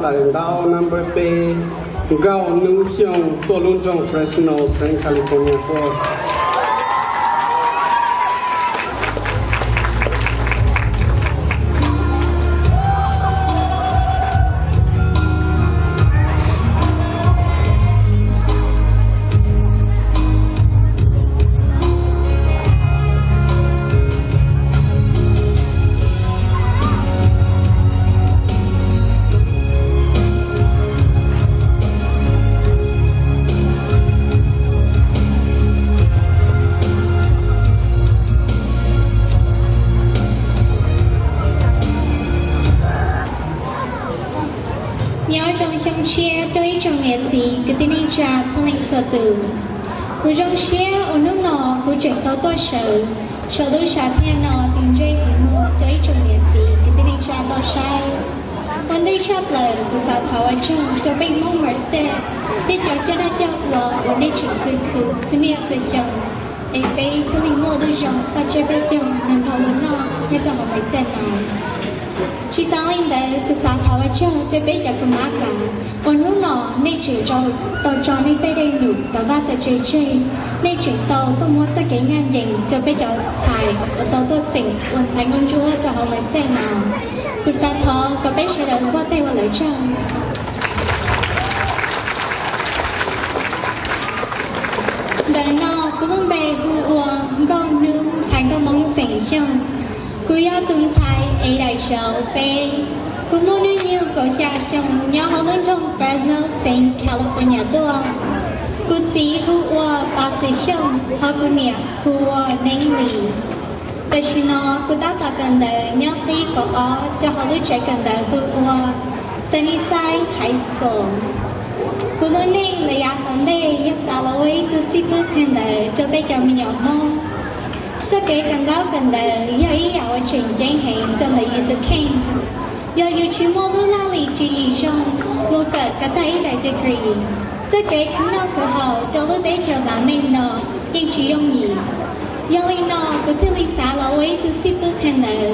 lãnh đạo number P Gao Nu Hyung Tolun Jong Fresno San California for cái tin anh cha thông lệnh sở tử cú trong xe ở nước nọ cú chạy tàu to sợ đôi xa thiên nọ tình dây thì mua tới trong miền gì cái tin anh cha to saiวันนี้ชอบเลยภาษาไทยจะเป็นมุ่งหมายเสียที่จะได้เจ้าตัววันนี้ฉันคือสิ่งนี้จะจงไอ้เป็นที่ลิมัวด้วยจงปัจจัยเป็นจงนั่นพอลุ้นนอเนี่ยจะมาไม่เสร็จนอchỉ tăng lên đấy từ sáng tháo vào chơi tôi biết được cái má cả còn lúc nọ nên chỉ cho nên tới đây nụ tao ba tao chơi nên chỉ tao tôi muốn tất cả ngàn dành cho biết được thải và tao tôi tỉnh hoàn thành công chúa cho họ mới xem nào từ sáng tháo có biết sẽ được qua tay vào lấy chân đời nọ cũng không bề hùa con nương thành công mong tỉnh chân cú yêu tương thái ấy đại sầu về cú muốn như nhiều có xa trong nhau họ lớn trong Fresno San California tua cú chỉ hùa ba sự sông họ cú niệm hùa nén lì tại khi nó cú đã ta cần đời nhau tí có cho họ lúc trẻ cần đời hùa Sunnyside High School cú lớn nén là ya tận đây nhất ta là với cú sĩ bước trên đời cho bây giờ mình nhỏ mong tất cả cần đó cần đời do ý ở trình danh hệ cho lấy được khen do yêu chỉ mong luôn là lý trí trong một cái thấy đại degree tất cả những nó của họ cho lúc đấy cho bà mình nó nhưng chỉ ông nhỉ do lý nó có thể lý xã là với từ ship từ thành đời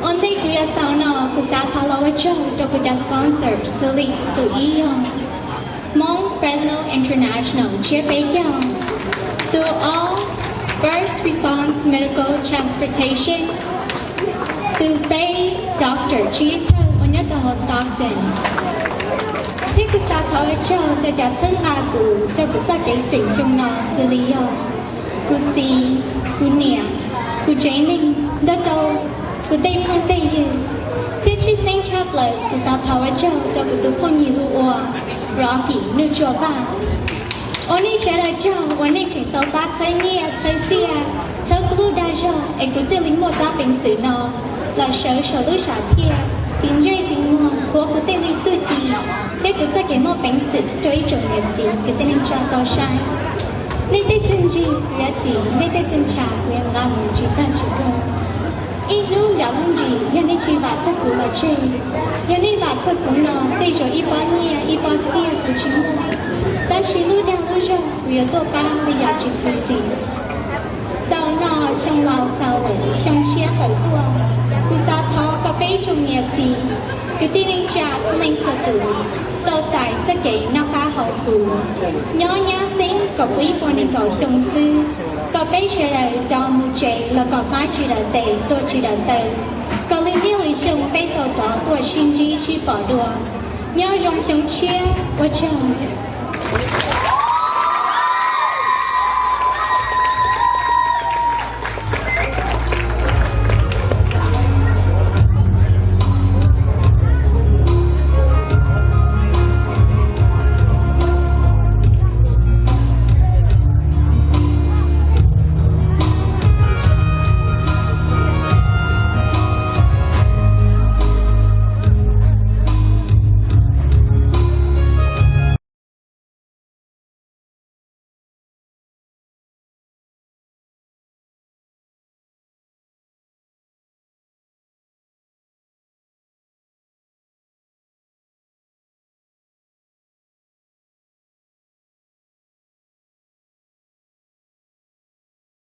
ổn định của nhà sau nó của xã thảo là với cho của nhà sponsor xử lý tự ý mong Fresno International chia bế nhau từ all First Response Medical Transportation từ Bay Dr. Chia Thơ ở nhất là Stockton. Thế cứ ta thảo cho đã thân à cho cứ ta cáiสิ่งtrong nó xử lý cú xì, cú niệm, cú chế ninh, đó đâu, cú tây không tây như. Thế chứ sinh chắp lời cú ta thảo cho cứ tu không nhiều ua, Rocky nơi chùa vàng. Oni shara cho, oni chỉ tàu bát say nia, say xia, thơ cứ đa cho, em cứ tự lính một ta bình tử nó, là sợ lúc xả thia, tìm dây tìm mua, thua cứ tự lính sự gì, thế cứ ta cái một bình tử cho ý chồng người gì, cứ tự lính cho tàu sai. Nên tết thân gì, quý gì, nên tết thân trả, quý em làm một chỉ ta chỉ thôi. Ít lúc giáo lưng gì, nhân nên chỉ vạt tất của bà chơi, nhân nên vạt tất của nó, đây rồi ít bao nia, ít bao xia của chính mua. Ta chỉ lúc đang lúc rồi, vì ở tổ ba bây giờ chỉ phải gì sau nó trong lào sau ở trong chia ở tua cứ ta thó có bé trong nhà gì cứ tin anh cha xin anh sợ tử tàu tải sẽ kể nó phá hậu phủ nhỏ nhá tính có quý quan nên có sông sư có bé sẽ là cho một trẻ là có má chỉ là tệ tôi chỉ là tệ có linh điêu lý sông bé tàu đó của xin chỉ bỏ đùa nhớ trong sông chia của chồng